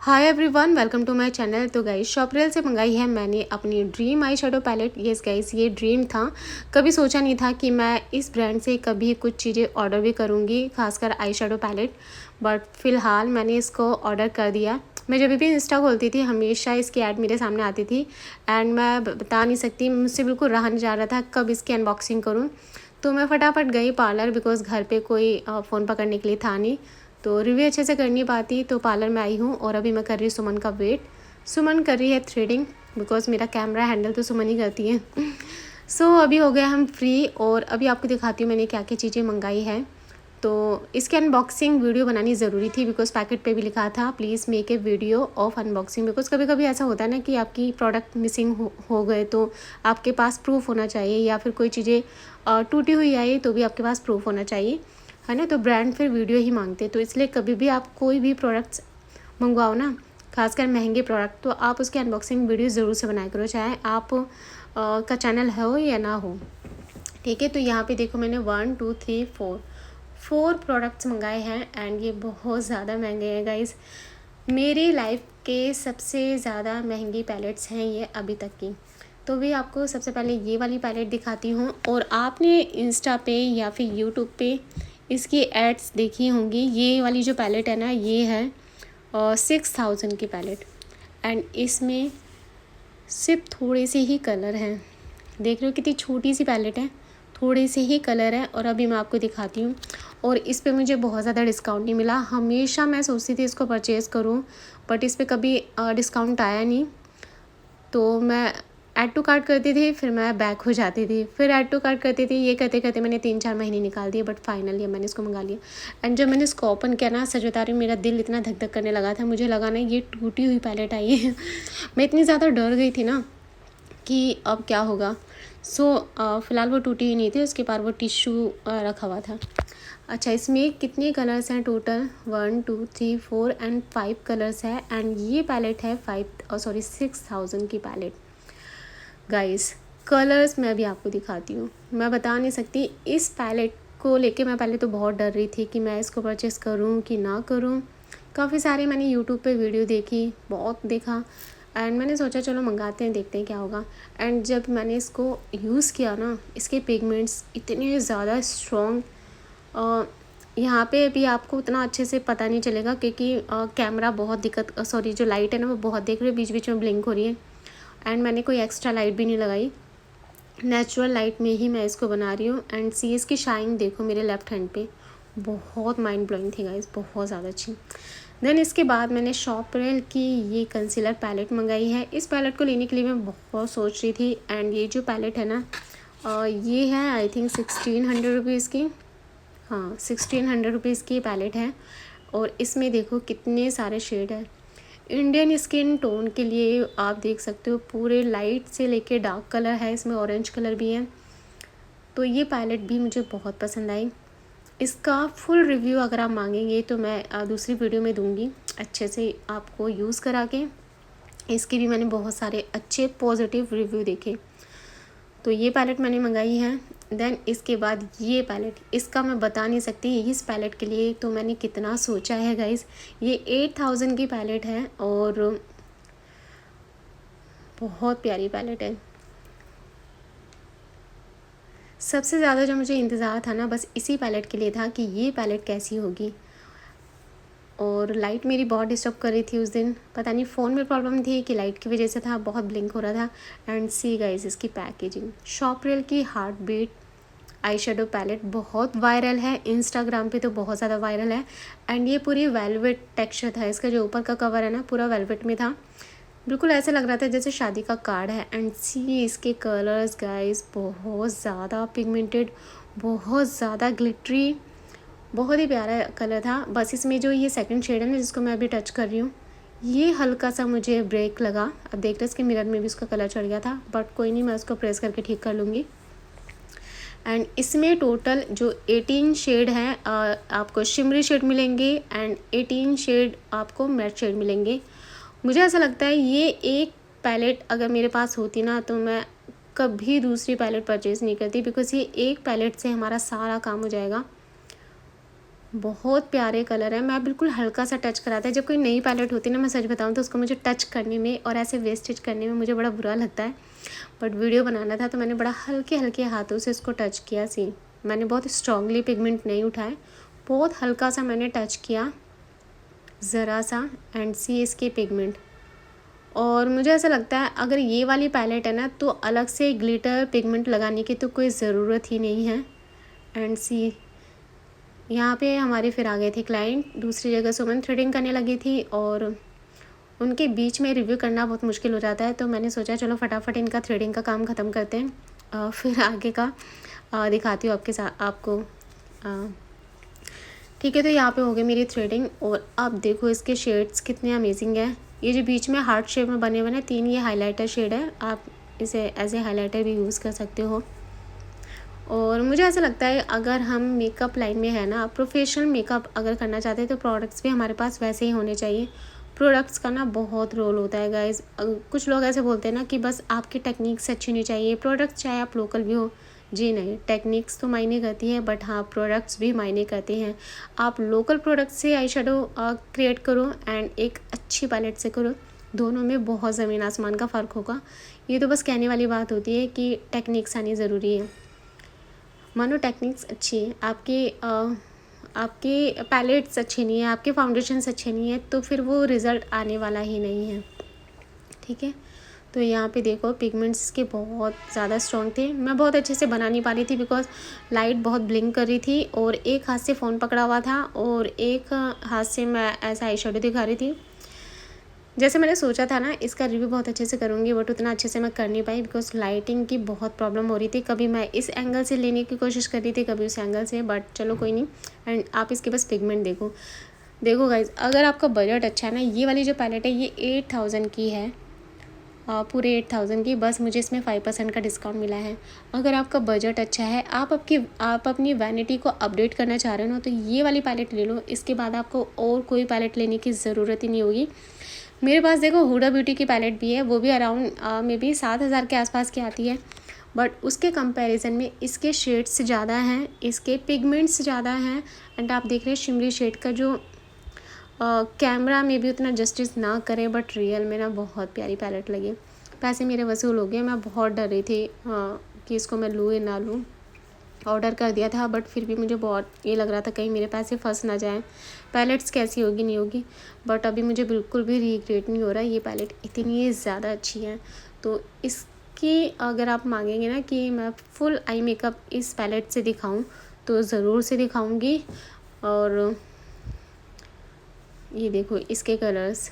Hi everyone, welcome to my channel. तो guys शॉपरेल से मंगाई है मैंने अपनी dream eye shadow palette. Yes guys, ये ड्रीम था। कभी सोचा नहीं था कि मैं इस ब्रांड से कभी कुछ चीज़ें ऑर्डर भी करूँगी, खासकर आई शेडो पैलेट। बट फ़िलहाल मैंने इसको ऑर्डर कर दिया। मैं जब भी इंस्टा खोलती थी हमेशा इसकी ऐड मेरे सामने आती थी एंड मैं बता नहीं सकती, मुझसे बिल्कुल रहा नहीं जा रहा था कब इसकी अनबॉक्सिंग करूँ। तो मैं फटाफट गई पार्लर, बिकॉज़ घर पे कोई फ़ोन पकड़ने के लिए था नहीं, तो रिव्यू अच्छे से कर नहीं पाती। तो पार्लर में आई हूँ और अभी मैं कर रही हूँ सुमन का वेट। सुमन कर रही है थ्रेडिंग, बिकॉज़ मेरा कैमरा हैंडल तो सुमन ही करती है। सो अभी हो गया हम फ्री और अभी आपको दिखाती हूँ मैंने क्या क्या चीज़ें मंगाई है। तो इसकी अनबॉक्सिंग वीडियो बनानी ज़रूरी थी, बिकॉज़ पैकेट पे भी लिखा था please make a video of unboxing. Because कभी कभी ऐसा होता है ना कि आपकी प्रोडक्ट मिसिंग हो गए तो आपके पास प्रूफ होना चाहिए, या फिर कोई चीज़ें टूटी हुई आई तो भी आपके पास प्रूफ होना चाहिए, है ना। तो ब्रांड फिर वीडियो ही मांगते हैं, तो इसलिए कभी भी आप कोई भी प्रोडक्ट्स मंगवाओ ना, खासकर महंगे प्रोडक्ट, तो आप उसकी अनबॉक्सिंग वीडियो ज़रूर से बनाया करो, चाहे आप का चैनल हो या ना हो, ठीक है। तो यहाँ पे देखो मैंने 1 2 3 4 प्रोडक्ट्स मंगाए हैं एंड ये बहुत ज़्यादा महंगे हैं गाइस। मेरी लाइफ के सबसे ज़्यादा महंगी पैलेट्स हैं ये अभी तक की। तो भी आपको सबसे पहले ये वाली पैलेट दिखाती हूँ, और आपने इंस्टा पे या फिर यूट्यूब पे इसकी एड्स देखी होंगी। ये वाली जो पैलेट है ना, ये है 6000 की पैलेट एंड इसमें सिर्फ थोड़े से ही कलर हैं। देख रहे हो कितनी छोटी सी पैलेट है, थोड़े से ही कलर है। और अभी मैं आपको दिखाती हूँ, और इस पे मुझे बहुत ज़्यादा डिस्काउंट नहीं मिला। हमेशा मैं सोचती थी इसको परचेज़ करूँ, बट इस पे कभी डिस्काउंट आया नहीं। तो मैं ऐड टू कार्ट करती थी, फिर मैं बैक हो जाती थी, फिर ऐड टू कार्ट करती थी। ये करते करते मैंने 3-4 महीने निकाल दिए, बट फाइनली मैंने इसको मंगा लिया। एंड जब मैंने इसको ओपन किया ना, सच बता रही हूँ, मेरा दिल इतना धक धक करने लगा था। मुझे लगा ना ये टूटी हुई पैलेट आई है। मैं इतनी ज़्यादा डर गई थी ना कि अब क्या होगा। सो फ़िलहाल वो टूटी ही नहीं थी, उसके पास वो टिश्यू रखा हुआ था। अच्छा, इसमें कितने कलर्स हैं टोटल? 1 2 3 4 एंड 5 कलर्स है। एंड ये पैलेट है 6000 की पैलेट। गाइस कलर्स मैं भी आपको दिखाती हूँ, मैं बता नहीं सकती। इस पैलेट को लेके मैं पहले तो बहुत डर रही थी कि मैं इसको परचेज़ करूँ कि ना करूँ। काफ़ी सारे मैंने यूट्यूब पे वीडियो देखी, बहुत देखा, एंड मैंने सोचा चलो मंगाते हैं, देखते हैं क्या होगा। एंड जब मैंने इसको यूज़ किया ना, इसके पिगमेंट्स इतने ज़्यादा स्ट्रॉन्ग, यहाँ पे भी आपको उतना अच्छे से पता नहीं चलेगा क्योंकि कैमरा बहुत दिक्कत, सॉरी जो लाइट है ना वो बहुत, देख रहे हो बीच बीच में ब्लिंक हो रही है। एंड मैंने कोई एक्स्ट्रा लाइट भी नहीं लगाई, नेचुरल लाइट में ही मैं इसको बना रही हूँ। एंड सी इसकी शाइन देखो मेरे लेफ्ट हैंड पे, बहुत माइंड ब्लोइंग थी गाइस, बहुत ज़्यादा अच्छी। देन इसके बाद मैंने शॉपरेल की ये कंसीलर पैलेट मंगाई है। इस पैलेट को लेने के लिए मैं बहुत सोच रही थी। एंड ये जो पैलेट है ना, ये है आई थिंक 1600 रुपीज़ की। हाँ, 1600 रुपीज़ की पैलेट है। और इसमें देखो कितने सारे शेड है। इंडियन स्किन टोन के लिए आप देख सकते हो, पूरे लाइट से लेके डार्क कलर है, इसमें ऑरेंज कलर भी है। तो ये पैलेट भी मुझे बहुत पसंद आई। इसका फुल रिव्यू अगर आप मांगेंगे तो मैं दूसरी वीडियो में दूंगी, अच्छे से आपको यूज़ करा के। इसके भी मैंने बहुत सारे अच्छे पॉजिटिव रिव्यू देखे। तो ये पैलेट मैंने मंगाई है। देन इसके बाद ये पैलेट, इसका मैं बता नहीं सकती इस पैलेट के लिए तो मैंने कितना सोचा है गाइस। ये 8000 की पैलेट है और बहुत प्यारी पैलेट है। सबसे ज़्यादा जो मुझे इंतज़ार था ना, बस इसी पैलेट के लिए था कि ये पैलेट कैसी होगी। और लाइट मेरी बहुत डिस्टर्ब कर रही थी उस दिन, पता नहीं फ़ोन में प्रॉब्लम थी कि लाइट की वजह से था, बहुत ब्लिंक हो रहा था। एंड सी गाइस इसकी पैकेजिंग, शॉपरेल की heart beat eye shadow palette बहुत वायरल है, इंस्टाग्राम पे तो बहुत ज़्यादा वायरल है। एंड ये पूरी वेलवेट टेक्सचर था, इसका जो ऊपर का कवर है ना पूरा वेलवेट में था, बिल्कुल ऐसे लग रहा था जैसे शादी का कार्ड है। एंड सी इसके कलर्स गाइस, बहुत ज़्यादा पिगमेंटेड, बहुत ज़्यादा ग्लिटरी, बहुत ही प्यारा कलर था। बस इसमें जो ये सेकंड शेड है ना जिसको मैं अभी टच कर रही हूँ, ये हल्का सा मुझे ब्रेक लगा। अब देख रहे इसके मिरर में भी उसका कलर चढ़ गया था, बट कोई नहीं, मैं उसको प्रेस करके ठीक कर लूँगी। एंड इसमें टोटल जो 18 शेड हैं, आपको शिमरी शेड मिलेंगे एंड 18 शेड आपको मैट शेड मिलेंगे। मुझे ऐसा लगता है ये एक पैलेट अगर मेरे पास होती ना तो मैं कभी दूसरी पैलेट परचेज़ नहीं करती, बिकॉज़ ये एक पैलेट से हमारा सारा काम हो जाएगा। बहुत प्यारे कलर है। मैं बिल्कुल हल्का सा टच करा था। जब कोई नई पैलेट होती है ना, मैं सच बताऊँ तो उसको मुझे टच करने में और ऐसे वेस्टेज करने में मुझे बड़ा बुरा लगता है, बट वीडियो बनाना था तो मैंने बड़ा हल्के हल्के हाथों से इसको टच किया। सी मैंने बहुत स्ट्रांगली पिगमेंट नहीं उठाए, बहुत हल्का सा मैंने टच किया ज़रा सा, एंड सी इसके पिगमेंट। और मुझे ऐसा लगता है अगर ये वाली पैलेट है ना तो अलग से ग्लिटर पिगमेंट लगाने की तो कोई ज़रूरत ही नहीं है। एंड सी यहाँ पे हमारे फिर आ गए थे क्लाइंट दूसरी जगह। सुमन थ्रेडिंग करने लगी थी और उनके बीच में रिव्यू करना बहुत मुश्किल हो जाता है, तो मैंने सोचा चलो फटाफट इनका थ्रेडिंग का काम ख़त्म करते हैं, फिर आगे का दिखाती हूँ आपके साथ आपको। ठीक है, तो यहाँ पे हो गई मेरी थ्रेडिंग और अब देखो इसके शेड्स कितने अमेजिंग है। ये जो बीच में हार्ट शेप में बने हुए ना 3, ये हाइलाइटर शेड है, आप इसे एज ए हाइलाइटर भी यूज़ कर सकते हो। और मुझे ऐसा लगता है अगर हम मेकअप लाइन में है ना, प्रोफेशनल मेकअप अगर करना चाहते हैं तो प्रोडक्ट्स भी हमारे पास वैसे ही होने चाहिए। प्रोडक्ट्स का ना बहुत रोल होता है गाइस। कुछ लोग ऐसे बोलते हैं ना कि बस आपकी टेक्निक्स अच्छी होनी चाहिए, प्रोडक्ट्स चाहे आप लोकल भी हो। जी नहीं, टेक्निक्स तो मायने करती है बट हाँ प्रोडक्ट्स भी मायने करते हैं। आप लोकल प्रोडक्ट से आई शेडो क्रिएट करो एंड एक अच्छी पैलेट से करो, दोनों में बहुत ज़मीन आसमान का फ़र्क होगा। ये तो बस कहने वाली बात होती है कि टेक्निक्स आनी ज़रूरी है। मानो टेक्निक्स अच्छी है, आपके पैलेट्स अच्छे नहीं है, आपके फाउंडेशंस अच्छे नहीं है, तो फिर वो रिज़ल्ट आने वाला ही नहीं है। ठीक है, तो यहाँ पे देखो पिगमेंट्स इसके बहुत ज़्यादा स्ट्रॉन्ग थे। मैं बहुत अच्छे से बना नहीं पा रही थी बिकॉज लाइट बहुत ब्लिंक कर रही थी और एक हाथ से फ़ोन पकड़ा हुआ था और एक हाथ से मैं ऐसा आई शेडो दिखा रही थी। जैसे मैंने सोचा था ना इसका रिव्यू बहुत अच्छे से करूँगी, बट उतना अच्छे से मैं कर नहीं पाई बिकॉज लाइटिंग की बहुत प्रॉब्लम हो रही थी। कभी मैं इस एंगल से लेने की कोशिश कर रही थी, कभी उस एंगल से, बट चलो कोई नहीं। एंड आप इसके बस पिगमेंट देखो गाइज, अगर आपका बजट अच्छा है ना, ये वाली जो पैलेट है ये 8000 की है, पूरे 8000 की। बस मुझे इसमें 5% का डिस्काउंट मिला है। अगर आपका बजट अच्छा है, आप अपनी वैनिटी को अपडेट करना चाह रहे हो ना, तो ये वाली पैलेट ले लो। इसके बाद आपको और कोई पैलेट लेने की ज़रूरत ही नहीं होगी। मेरे पास देखो हुडा ब्यूटी की पैलेट भी है, वो भी अराउंड मे बी 7000 के आसपास की आती है, बट उसके कंपैरिजन में इसके शेड्स ज़्यादा हैं, इसके पिगमेंट्स ज़्यादा हैं। एंड आप देख रहे हैं शिमरी शेड का जो कैमरा में भी उतना जस्टिस ना करे, बट रियल में ना बहुत प्यारी पैलेट लगी। पैसे मेरे वसूल हो गए। मैं बहुत डर रही थी कि इसको मैं लूँ या ना लूँ। ऑर्डर कर दिया था बट फिर भी मुझे बहुत ये लग रहा था कहीं मेरे पैसे फंस ना जाएं, पैलेट्स कैसी होगी नहीं होगी। बट अभी मुझे बिल्कुल भी रिग्रेट नहीं हो रहा, ये पैलेट इतनी ज़्यादा अच्छी है। तो इसकी अगर आप मांगेंगे ना कि मैं फुल आई मेकअप इस पैलेट से दिखाऊं तो ज़रूर से दिखाऊंगी। और ये देखो इसके कलर्स।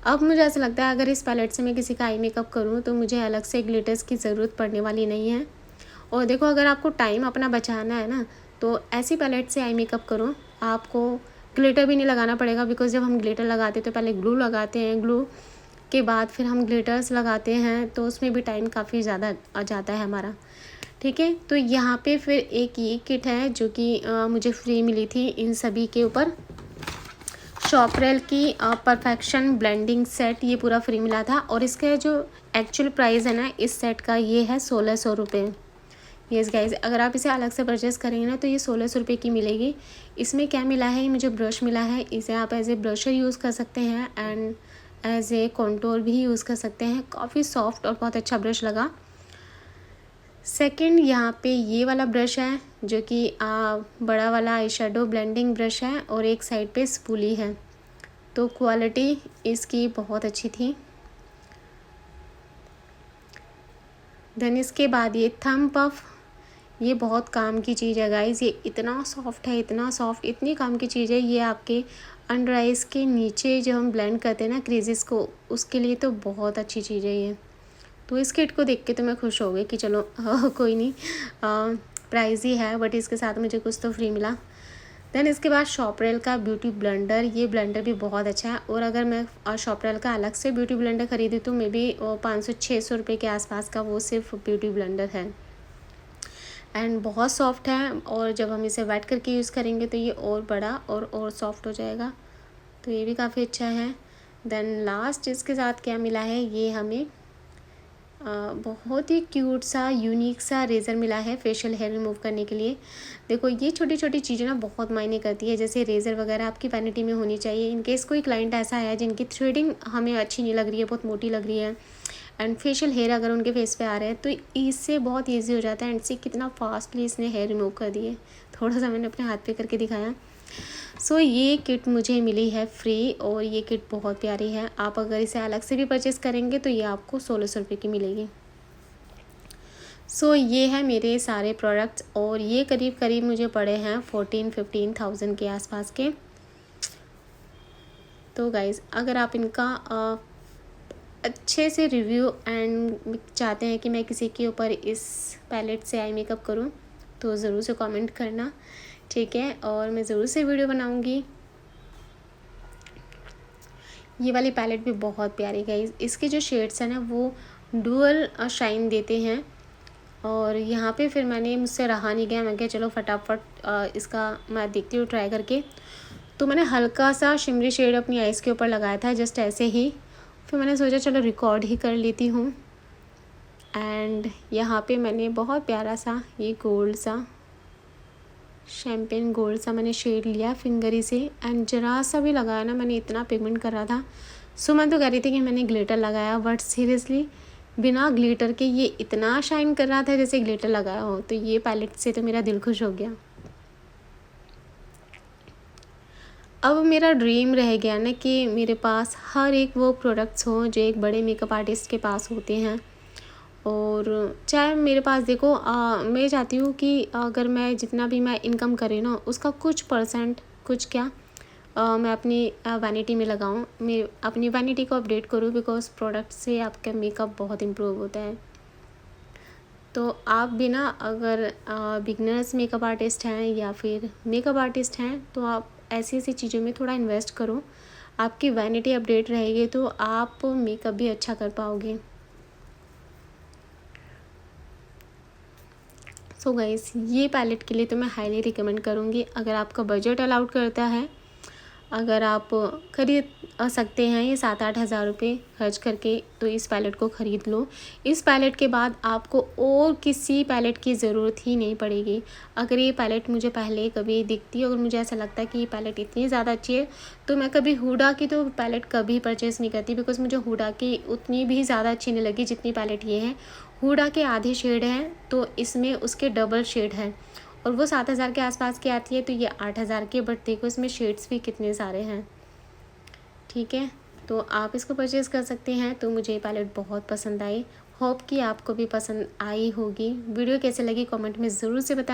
अब मुझे ऐसा लगता है अगर इस पैलेट से मैं किसी का आई मेकअप करूँ तो मुझे अलग से ग्लिटर्स की ज़रूरत पड़ने वाली नहीं है। और देखो अगर आपको टाइम अपना बचाना है ना, तो ऐसी पैलेट से आई मेकअप करो, आपको ग्लिटर भी नहीं लगाना पड़ेगा। बिकॉज जब हम ग्लिटर लगाते हैं तो पहले ग्लू लगाते हैं, ग्लू के बाद फिर हम ग्लिटर्स लगाते हैं, तो उसमें भी टाइम काफ़ी ज़्यादा आ जाता है हमारा। ठीक है, तो यहाँ पे फिर एक ये किट है जो कि मुझे फ्री मिली थी इन सभी के ऊपर। शॉपरेल की परफेक्शन ब्लेंडिंग सेट, ये पूरा फ्री मिला था। और इसका जो एक्चुअल प्राइस है ना इस सेट का, ये है 1600 रुपये। येस गाइज, अगर आप इसे अलग से परचेस करेंगे ना तो ये 1600 रुपये की मिलेगी। इसमें क्या मिला है, ये मुझे ब्रश मिला है, इसे आप एज ए ब्रशर यूज़ कर सकते हैं एंड एज ए कॉन्टोर भी यूज़ कर सकते हैं। काफ़ी सॉफ्ट और बहुत अच्छा ब्रश लगा। सेकंड, यहाँ पे ये वाला ब्रश है जो कि बड़ा वाला आई शेडो ब्लेंडिंग ब्रश है और एक साइड पे स्पूली है, तो क्वालिटी इसकी बहुत अच्छी थी। देन इसके बाद ये थम पफ, ये बहुत काम की चीज़ है गाइज़। ये इतना सॉफ्ट है, इतना सॉफ्ट, इतनी काम की चीज़ है। ये आपके अंडर आइज़ के नीचे जो हम ब्लेंड करते हैं ना क्रीजेस को, उसके लिए तो बहुत अच्छी चीज़ है ये। तो इस किट को देख के तो मैं खुश हो गई कि चलो कोई नहीं, प्राइस ही है बट इसके साथ मुझे कुछ तो फ्री मिला। देन इसके बाद शॉपरेल का ब्यूटी ब्लेंडर, ये ब्लेंडर भी बहुत अच्छा है। और अगर मैं शॉपरेल का अलग से ब्यूटी ब्लेंडर ख़रीदी तो मे बी 500-600 रुपये के आसपास का वो सिर्फ ब्यूटी ब्लेंडर है। एंड बहुत सॉफ्ट है और जब हम इसे वेट करके यूज़ करेंगे तो ये और बड़ा और सॉफ्ट हो जाएगा, तो ये भी काफ़ी अच्छा है। देन लास्ट इसके साथ क्या मिला है, ये हमें बहुत ही क्यूट सा यूनिक सा रेज़र मिला है फेशियल हेयर रिमूव करने के लिए। देखो ये छोटी छोटी चीज़ें ना बहुत मायने करती है, जैसे रेज़र वगैरह आपकी वैनिटी में होनी चाहिए। इनकेस कोई क्लाइंट ऐसा है जिनकी थ्रेडिंग हमें अच्छी नहीं लग रही है, बहुत मोटी लग रही है, एंड फेशियल हेयर अगर उनके फेस पे आ रहे हैं तो इससे बहुत ईजी हो जाता है। एंड से कितना फास्टली इसने हेयर रिमूव कर दिए, थोड़ा सा मैंने अपने हाथ पे करके दिखाया। सो ये किट मुझे मिली है फ्री, और ये किट बहुत प्यारी है। आप अगर इसे अलग से भी परचेज़ करेंगे तो ये आपको 1600 रुपये की मिलेगी। सो ये है मेरे सारे प्रोडक्ट्स, और ये करीब करीब मुझे पड़े हैं 14-15,000 के आसपास के। तो गाइज़ अगर आप इनका अच्छे से रिव्यू एंड चाहते हैं कि मैं किसी के ऊपर इस पैलेट से आई मेकअप करूं, तो ज़रूर से कमेंट करना, ठीक है, और मैं ज़रूर से वीडियो बनाऊंगी। ये वाली पैलेट भी बहुत प्यारी गाइस, इसके जो शेड्स हैं ना वो डुअल शाइन देते हैं। और यहाँ पे फिर मुझसे रहा नहीं गया, मैं क्या चलो फटाफट इसका मैं देखती हूँ ट्राई करके। तो मैंने हल्का सा शिमरी शेड अपनी आइज़ के ऊपर लगाया था, जस्ट ऐसे ही। फिर मैंने सोचा चलो रिकॉर्ड ही कर लेती हूँ। एंड यहाँ पे मैंने बहुत प्यारा सा ये गोल्ड सा शैम्पेन गोल्ड सा मैंने शेड लिया फिंगरी से, एंड जरा सा भी लगाया ना, मैंने इतना पिगमेंट कर रहा था। सो मैं तो कह रही थी कि मैंने ग्लिटर लगाया, बट सीरियसली बिना ग्लिटर के ये इतना शाइन कर रहा था जैसे ग्लिटर लगाया हो। तो ये पैलेट से तो मेरा दिल खुश हो गया। अब मेरा ड्रीम रह गया ना कि मेरे पास हर एक वो प्रोडक्ट्स हों जो एक बड़े मेकअप आर्टिस्ट के पास होते हैं। और चाहे मेरे पास देखो मैं चाहती हूँ कि अगर मैं जितना भी मैं इनकम करें ना, उसका कुछ परसेंट, कुछ क्या मैं अपनी वैनिटी में लगाऊँ, मैं अपनी वैनिटी को अपडेट करूँ, बिकॉज प्रोडक्ट से आपका मेकअप बहुत इम्प्रूव होता है। तो आप भी ना अगर बिगनर्स मेकअप आर्टिस्ट हैं या फिर मेकअप आर्टिस्ट हैं, तो आप ऐसी ऐसी चीज़ों में थोड़ा इन्वेस्ट करो। आपकी वैनिटी अपडेट रहेगी तो आप मेकअप भी अच्छा कर पाओगे। सो गाइस ये पैलेट के लिए तो मैं हाईली रिकमेंड करूँगी। अगर आपका बजट अलाउड करता है, अगर आप खरीद सकते हैं ये 7-8 हज़ार रुपये खर्च करके, तो इस पैलेट को ख़रीद लो। इस पैलेट के बाद आपको और किसी पैलेट की ज़रूरत ही नहीं पड़ेगी। अगर ये पैलेट मुझे पहले कभी दिखती, अगर मुझे ऐसा लगता है कि ये पैलेट इतनी ज़्यादा अच्छी है, तो मैं कभी हुडा की तो पैलेट कभी परचेज़ नहीं करती, बिकॉज़ मुझे हुडा की उतनी भी ज़्यादा अच्छी नहीं लगी जितनी पैलेट ये है। हुडा के आधे शेड हैं तो इसमें उसके डबल शेड है, और वो 7,000 के आसपास की आती है, तो ये 8,000 की। बट देखो इसमें शेड्स भी कितने सारे हैं, ठीक है, तो आप इसको परचेज़ कर सकते हैं। तो मुझे ये पैलेट बहुत पसंद आई, होप कि आपको भी पसंद आई होगी। वीडियो कैसे लगी कमेंट में ज़रूर से बताएं।